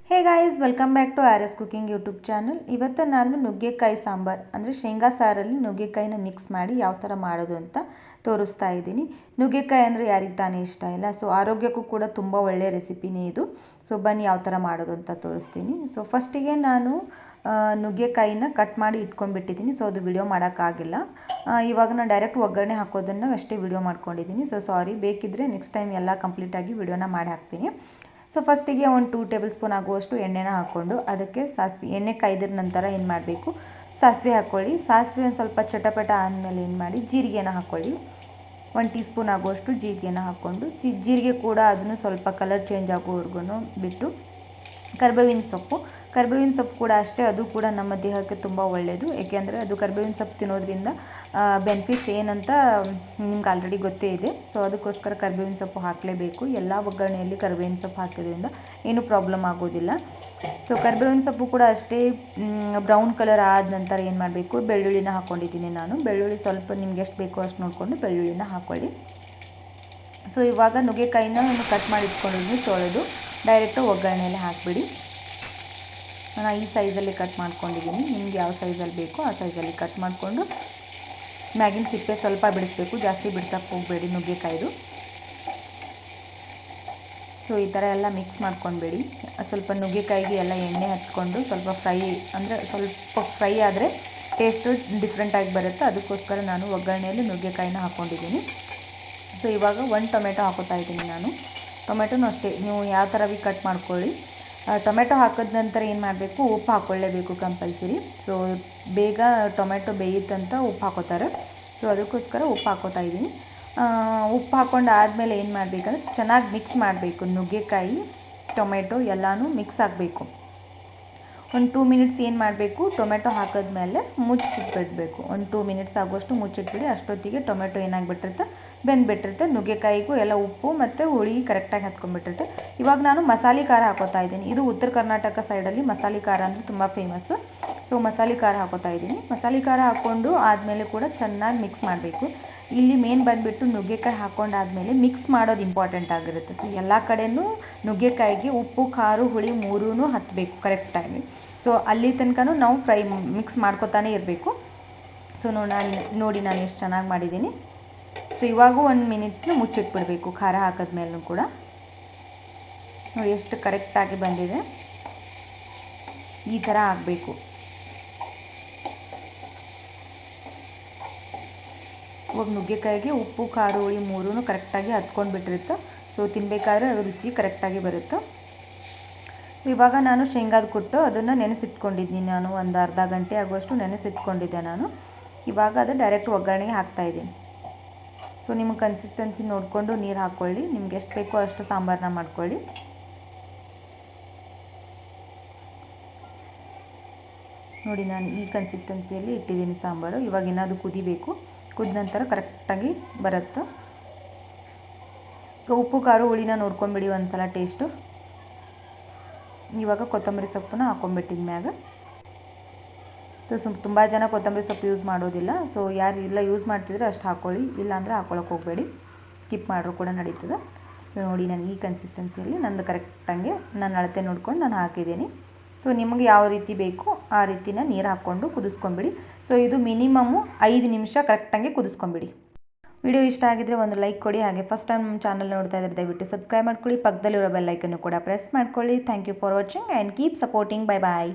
Hey guys, welcome back to R S cooking YouTube channel. ಇವತ್ತು ನಾನು ನುಗ್ಗೆಕಾಯಿ ಸಾಂಬಾರು ಅಂದರೆ ಶೇಂಗಾ ಸಾರಲ್ಲಿ ನುಗ್ಗೆಕಾಯಿನ ಮಿಕ್ಸ್ ಮಾಡಿ ಯಾವ ಥರ ಮಾಡೋದು ಅಂತ ತೋರಿಸ್ತಾ ಇದ್ದೀನಿ. ನುಗ್ಗೆಕಾಯಿ ಅಂದರೆ ಯಾರಿಗೆ ತಾನೇ ಇಷ್ಟ ಇಲ್ಲ. ಸೊ ಆರೋಗ್ಯಕ್ಕೂ ಕೂಡ ತುಂಬ ಒಳ್ಳೆಯ ರೆಸಿಪಿನೇ ಇದು. ಸೊ ಬನ್ನಿ ಯಾವ ಥರ ಮಾಡೋದು ಅಂತ ತೋರಿಸ್ತೀನಿ. ಸೊ ಫಸ್ಟಿಗೆ ನಾನು ನುಗ್ಗೆಕಾಯಿನ ಕಟ್ ಮಾಡಿ ಇಟ್ಕೊಂಡ್ಬಿಟ್ಟಿದ್ದೀನಿ. ಸೊ ಅದು ವಿಡಿಯೋ ಮಾಡೋಕ್ಕಾಗಿಲ್ಲ. ಇವಾಗ ನಾನು ಡೈರೆಕ್ಟ್ ಒಗ್ಗರಣೆ ಹಾಕೋದನ್ನು ಅಷ್ಟೇ ವಿಡಿಯೋ ಮಾಡ್ಕೊಂಡಿದ್ದೀನಿ. ಸೊ ಸಾರಿ, ಬೇಕಿದ್ದರೆ ನೆಕ್ಸ್ಟ್ ಟೈಮ್ ಎಲ್ಲ ಕಂಪ್ಲೀಟಾಗಿ ವಿಡಿಯೋನ ಮಾಡಿ ಹಾಕ್ತೀನಿ. ಸೊ ಫಸ್ಟಿಗೆ ಒಂದು 2 ಟೇಬಲ್ ಸ್ಪೂನ್ ಆಗುವಷ್ಟು ಎಣ್ಣೆನ ಹಾಕ್ಕೊಂಡು ಅದಕ್ಕೆ ಸಾಸಿವೆ, ಎಣ್ಣೆ ಕಾಯ್ದ ನಂತರ ಏನು ಮಾಡಬೇಕು, ಸಾಸಿವೆ ಹಾಕ್ಕೊಳ್ಳಿ. ಸಾಸಿವೆ ಒಂದು ಸ್ವಲ್ಪ ಚಟಪಟ ಆದಮೇಲೆ ಏನು ಮಾಡಿ, ಜೀರಿಗೆನ ಹಾಕ್ಕೊಳ್ಳಿ. 1 ಟೀ ಸ್ಪೂನ್ ಆಗುವಷ್ಟು ಜೀರಿಗೆನ ಹಾಕ್ಕೊಂಡು ಜೀರಿಗೆ ಕೂಡ ಅದನ್ನು ಸ್ವಲ್ಪ ಕಲರ್ ಚೇಂಜ್ ಆಗೋವರೆಗೂ ಬಿಟ್ಟು, ಕರಿಬೇವಿನ ಸೊಪ್ಪು ಕೂಡ ಅಷ್ಟೇ, ಅದು ಕೂಡ ನಮ್ಮ ದೇಹಕ್ಕೆ ತುಂಬ ಒಳ್ಳೆಯದು. ಏಕೆಂದರೆ ಅದು ಕರಿಬೇವಿನ ಸೊಪ್ಪು ತಿನ್ನೋದ್ರಿಂದ ಬೆನಿಫಿಟ್ಸ್ ಏನಂತ ನಿಮ್ಗೆ ಆಲ್ರೆಡಿ ಗೊತ್ತೇ ಇದೆ. ಸೊ ಅದಕ್ಕೋಸ್ಕರ ಕರಿಬೇವಿನ ಸೊಪ್ಪು ಹಾಕಲೇಬೇಕು. ಎಲ್ಲ ಒಗ್ಗರಣೆಯಲ್ಲಿ ಕರಿಬೇವಿನ ಸೊಪ್ಪು ಹಾಕೋದ್ರಿಂದ ಏನೂ ಪ್ರಾಬ್ಲಮ್ ಆಗೋದಿಲ್ಲ. ಸೊ ಕರಿಬೇವಿನ ಸೊಪ್ಪು ಕೂಡ ಅಷ್ಟೇ ಬ್ರೌನ್ ಕಲರ್ ಆದ ನಂತರ ಏನು ಮಾಡಬೇಕು, ಬೆಳ್ಳುಳ್ಳಿನ ಹಾಕ್ಕೊಂಡಿದ್ದೀನಿ ನಾನು. ಬೆಳ್ಳುಳ್ಳಿ ಸ್ವಲ್ಪ ನಿಮ್ಗೆ ಎಷ್ಟು ಬೇಕೋ ಅಷ್ಟು ನೋಡಿಕೊಂಡು ಬೆಳ್ಳುಳ್ಳಿನ ಹಾಕ್ಕೊಳ್ಳಿ. ಸೊ ಇವಾಗ ನುಗ್ಗೆಕಾಯಿನ ಕಟ್ ಮಾಡಿ ಇಟ್ಕೊಂಡಿದ್ದೀನಿ, ತೊಳೆದು ಡೈರೆಕ್ಟು ಒಗ್ಗರಣೆಯಲ್ಲಿ ಹಾಕಿಬಿಡಿ. ನಾನು ಈ ಸೈಜಲ್ಲಿ ಕಟ್ ಮಾಡ್ಕೊಂಡಿದ್ದೀನಿ. ನಿಮ್ಗೆ ಯಾವ ಸೈಜಲ್ಲಿ ಬೇಕೋ ಆ ಸೈಜಲ್ಲಿ ಕಟ್ ಮಾಡಿಕೊಂಡು ಮ್ಯಾಗಿನ ಸಿಪ್ಪೆ ಸ್ವಲ್ಪ ಬಿಡಿಸ್ಬೇಕು, ಜಾಸ್ತಿ ಬಿಡ್ಸೋಕ್ಕೆ ಹೋಗಬೇಡಿ ನುಗ್ಗೆಕಾಯಿದು. ಸೊ ಈ ಥರ ಎಲ್ಲ ಮಿಕ್ಸ್ ಮಾಡ್ಕೊಬೇಡಿ. ಸ್ವಲ್ಪ ನುಗ್ಗೆಕಾಯಿಗೆ ಎಲ್ಲ ಎಣ್ಣೆ ಹಚ್ಕೊಂಡು ಸ್ವಲ್ಪ ಫ್ರೈ ಆದರೆ ಟೇಸ್ಟು ಡಿಫ್ರೆಂಟಾಗಿ ಬರುತ್ತೆ. ಅದಕ್ಕೋಸ್ಕರ ನಾನು ಒಗ್ಗರಣೆಯಲ್ಲಿ ನುಗ್ಗೆಕಾಯಿನ ಹಾಕ್ಕೊಂಡಿದ್ದೀನಿ. ಸೊ ಇವಾಗ 1 ಟೊಮೆಟೊ ಹಾಕೋತಾ ಇದ್ದೀನಿ ನಾನು. ಟೊಮೆಟೊನೂ ಅಷ್ಟೇ ನೀವು ಯಾವ ಥರ ಭೀ ಕಟ್ ಮಾಡ್ಕೊಳ್ಳಿ. ಟೊಮೆಟೊ ಹಾಕಿದ ನಂತರ ಏನು ಮಾಡಬೇಕು, ಉಪ್ಪು ಹಾಕ್ಕೊಳ್ಳೇಬೇಕು ಕಂಪಲ್ಸರಿ. ಸೊ ಬೇಗ ಟೊಮೆಟೊ ಬೇಯುತ್ತಂತ ಉಪ್ಪು ಹಾಕೋತಾರೆ. ಸೊ ಅದಕ್ಕೋಸ್ಕರ ಉಪ್ಪು ಹಾಕೋತಾ ಇದ್ದೀನಿ. ಉಪ್ಪು ಹಾಕ್ಕೊಂಡು ಆದಮೇಲೆ ಏನು ಮಾಡಬೇಕಂದ್ರೆ ಚೆನ್ನಾಗಿ ಮಿಕ್ಸ್ ಮಾಡಬೇಕು. ನುಗ್ಗೆಕಾಯಿ ಟೊಮೆಟೊ ಎಲ್ಲನೂ ಮಿಕ್ಸ್ ಆಗಬೇಕು. ಒಂದು 2 ಮಿನಿಟ್ಸ್ ಏನು ಮಾಡಬೇಕು, ಟೊಮೆಟೊ ಹಾಕಿದ್ಮೇಲೆ ಮುಚ್ಚಿಟ್ಬಿಡಬೇಕು. ಒಂದು 2 ಮಿನಿಟ್ಸ್ ಆಗುವಷ್ಟು ಮುಚ್ಚಿಟ್ಬಿಡಿ. ಅಷ್ಟೊತ್ತಿಗೆ ಟೊಮೆಟೊ ಏನಾಗಿಬಿಟ್ಟಿರುತ್ತೆ, ಬೆಂದುಬಿಟ್ಟಿರುತ್ತೆ. ನುಗ್ಗೆಕಾಯಿಗೂ ಎಲ್ಲ ಉಪ್ಪು ಮತ್ತು ಹುಳಿ ಕರೆಕ್ಟಾಗಿ ಹತ್ಕೊಂಡ್ಬಿಟ್ಟಿರುತ್ತೆ. ಇವಾಗ ನಾನು ಮಸಾಲೆ ಖಾರ ಹಾಕೋತಾ ಇದ್ದೀನಿ. ಇದು ಉತ್ತರ ಕರ್ನಾಟಕ ಸೈಡಲ್ಲಿ ಮಸಾಲೆ ಖಾರ ಅಂದರೆ ತುಂಬ ಫೇಮಸ್ಸು. ಸೊ ಮಸಾಲೆ ಖಾರ ಹಾಕೋತಾ ಇದ್ದೀನಿ. ಮಸಾಲೆ ಖಾರ ಹಾಕ್ಕೊಂಡು ಆದಮೇಲೆ ಕೂಡ ಚೆನ್ನಾಗಿ ಮಿಕ್ಸ್ ಮಾಡಬೇಕು. ಇಲ್ಲಿ ಮೇನ್ ಬಂದುಬಿಟ್ಟು ನುಗ್ಗೆಕಾಯಿ ಹಾಕ್ಕೊಂಡಾದಮೇಲೆ ಮಿಕ್ಸ್ ಮಾಡೋದು ಇಂಪಾರ್ಟೆಂಟ್ ಆಗಿರುತ್ತೆ. ಸೊ ಎಲ್ಲ ಕಡೆಯೂ ನುಗ್ಗೆಕಾಯಿಗೆ ಉಪ್ಪು, ಖಾರ, ಹುಳಿ ಮೂರೂ ಹತ್ತಬೇಕು ಕರೆಕ್ಟಾಗಿ. ಸೊ ಅಲ್ಲಿ ತನಕನೂ ನಾವು ಮಿಕ್ಸ್ ಮಾಡ್ಕೊತಾನೆ ಇರಬೇಕು. ಸೊ ನೋಡಿ ನಾನು ಎಷ್ಟು ಚೆನ್ನಾಗಿ ಮಾಡಿದ್ದೀನಿ. ಸೊ ಇವಾಗೂ 1 ಮಿನಿಟ್ಸ್ನ ಮುಚ್ಚಿಟ್ಬಿಡಬೇಕು ಖಾರ ಹಾಕಿದ್ಮೇಲೂ ಕೂಡ. ನೋಡಿ ಎಷ್ಟು ಕರೆಕ್ಟಾಗಿ ಬಂದಿದೆ. ಈ ಥರ ಆಗಬೇಕು. ಇವಾಗ ನುಗ್ಗೆಕಾಯಿಗೆ ಉಪ್ಪು, ಖಾರ, ಹುಳಿ ಮೂರೂ ಕರೆಕ್ಟಾಗಿ ಹತ್ಕೊಂಡು ಬಿಟ್ಟಿರುತ್ತೆ. ಸೊ ತಿನ್ನಬೇಕಾದ್ರೆ ಅದು ರುಚಿ ಕರೆಕ್ಟಾಗಿ ಬರುತ್ತೆ. ಇವಾಗ ನಾನು ಶೇಂಗಾದ ಕುಟ್ಟು ಅದನ್ನು ನೆನೆಸಿಟ್ಕೊಂಡಿದ್ದೀನಿ. ನಾನು ಒಂದು ಅರ್ಧ ಗಂಟೆ ಆಗುವಷ್ಟು ನೆನೆಸಿಟ್ಕೊಂಡಿದ್ದೆ ನಾನು. ಇವಾಗ ಅದು ಡೈರೆಕ್ಟ್ ಒಗ್ಗರಣೆಗೆ ಹಾಕ್ತಾಯಿದ್ದೀನಿ. ಸೊ ನಿಮಗೆ ಕನ್ಸಿಸ್ಟೆನ್ಸಿ ನೋಡಿಕೊಂಡು ನೀರು ಹಾಕ್ಕೊಳ್ಳಿ. ನಿಮ್ಗೆ ಎಷ್ಟು ಬೇಕೋ ಅಷ್ಟು ಸಾಂಬಾರನ್ನ ಮಾಡ್ಕೊಳ್ಳಿ. ನೋಡಿ ನಾನು ಈ ಕನ್ಸಿಸ್ಟೆನ್ಸಿಯಲ್ಲಿ ಇಟ್ಟಿದ್ದೀನಿ ಸಾಂಬಾರು. ಇವಾಗ ಏನಾದರೂ ಕುದಿಬೇಕು. ಕುದ ನಂತರ ಕರೆಕ್ಟಾಗಿ ಬರುತ್ತೆ. ಸೊ ಉಪ್ಪು, ಖಾರ, ಹುಳಿನ ನೋಡ್ಕೊಂಬಿಡಿ ಒಂದು ಸಲ ಟೇಸ್ಟು. ಇವಾಗ ಕೊತ್ತಂಬರಿ ಸೊಪ್ಪನ್ನ ಹಾಕ್ಕೊಂಬಿಟ್ಟಿದ ಮ್ಯಾಗ. ಸೊ ತುಂಬ ಜನ ಕೊತ್ತಂಬರಿ ಸೊಪ್ಪು ಯೂಸ್ ಮಾಡೋದಿಲ್ಲ. ಸೊ ಯಾರು ಇಲ್ಲ ಯೂಸ್ ಮಾಡ್ತಿದ್ರೆ ಅಷ್ಟು ಹಾಕ್ಕೊಳ್ಳಿ, ಇಲ್ಲಾಂದರೆ ಹಾಕ್ಕೊಳ್ಳೋಕೆ ಹೋಗಬೇಡಿ, ಸ್ಕಿಪ್ ಮಾಡ್ರೂ ಕೂಡ ನಡೀತದೆ. ಸೊ ನೋಡಿ ನಾನು ಈ ಕನ್ಸಿಸ್ಟೆನ್ಸಿಯಲ್ಲಿ ನಂದು ಕರೆಕ್ಟಾಗಿ ನಾನು ಅಳತೆ ನೋಡ್ಕೊಂಡು ನಾನು ಹಾಕಿದ್ದೀನಿ. ಸೊ ನಿಮಗೆ ಯಾವ ರೀತಿ ಬೇಕು ಆ ರೀತಿನ ನೀರು ಹಾಕ್ಕೊಂಡು ಕುದಿಸ್ಕೊಂಬಿಡಿ. ಸೊ ಇದು ಮಿನಿಮಮ್ಮು 5 ನಿಮಿಷ ಕರೆಕ್ಟಾಗಿ ಕುದಿಸ್ಕೊಂಬಿಡಿ. ವಿಡಿಯೋ ಇಷ್ಟ ಆಗಿದ್ದರೆ ಒಂದು ಲೈಕ್ ಕೊಡಿ. ಹಾಗೆ ಫಸ್ಟ್ ಟೈಮ್ ನಮ್ಮ ಚಾನಲ್ ನೋಡ್ತಾ ಇದ್ದರೆ ದಯವಿಟ್ಟು ಸಬ್ಸ್ಕ್ರೈಬ್ ಮಾಡ್ಕೊಳ್ಳಿ. ಪಕ್ಕದಲ್ಲಿರೋ ಬೆಲ್ ಐಕನ್ನು ಕೂಡ ಪ್ರೆಸ್ ಮಾಡ್ಕೊಳ್ಳಿ. Thank you for watching and keep supporting. Bye bye.